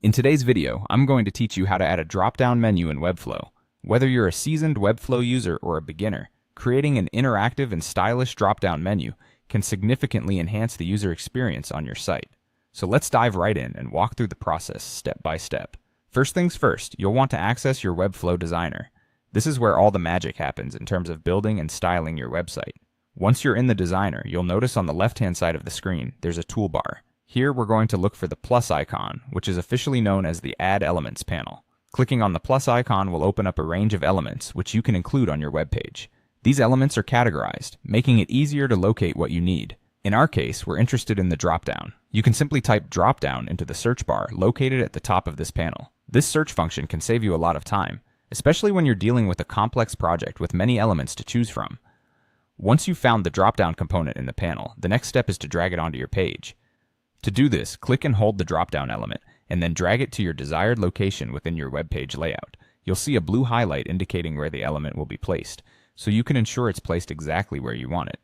In today's video, I'm going to teach you how to add a drop-down menu in Webflow. Whether you're a seasoned Webflow user or a beginner, creating an interactive and stylish drop-down menu can significantly enhance the user experience on your site. So let's dive right in and walk through the process step by step. First things first, you'll want to access your Webflow designer. This is where all the magic happens in terms of building and styling your website. Once you're in the designer, you'll notice on the left-hand side of the screen, there's a toolbar. Here we're going to look for the plus icon, which is officially known as the Add Elements panel. Clicking on the plus icon will open up a range of elements which you can include on your web page. These elements are categorized, making it easier to locate what you need. In our case, we're interested in the dropdown. You can simply type dropdown into the search bar located at the top of this panel. This search function can save you a lot of time, especially when you're dealing with a complex project with many elements to choose from. Once you've found the dropdown component in the panel, the next step is to drag it onto your page. To do this, click and hold the drop-down element, and then drag it to your desired location within your web page layout. You'll see a blue highlight indicating where the element will be placed, so you can ensure it's placed exactly where you want it.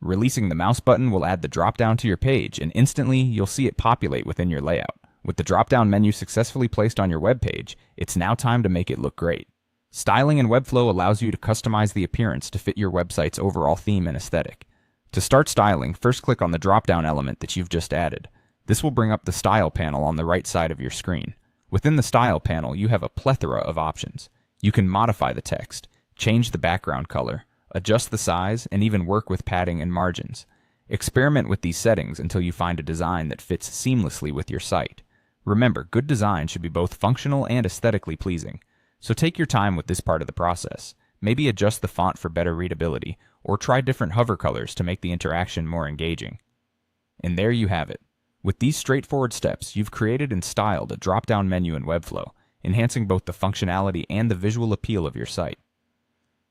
Releasing the mouse button will add the drop-down to your page, and instantly you'll see it populate within your layout. With the drop-down menu successfully placed on your web page, it's now time to make it look great. Styling in Webflow allows you to customize the appearance to fit your website's overall theme and aesthetic. To start styling, first click on the drop-down element that you've just added. This will bring up the Style panel on the right side of your screen. Within the Style panel, you have a plethora of options. You can modify the text, change the background color, adjust the size, and even work with padding and margins. Experiment with these settings until you find a design that fits seamlessly with your site. Remember, good design should be both functional and aesthetically pleasing. So take your time with this part of the process. Maybe adjust the font for better readability, or try different hover colors to make the interaction more engaging. And there you have it. With these straightforward steps, you've created and styled a drop-down menu in Webflow, enhancing both the functionality and the visual appeal of your site.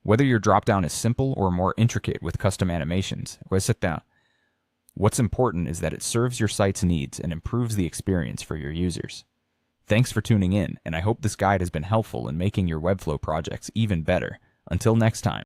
Whether your drop-down is simple or more intricate with custom animations, what's important is that it serves your site's needs and improves the experience for your users. Thanks for tuning in, and I hope this guide has been helpful in making your Webflow projects even better. Until next time.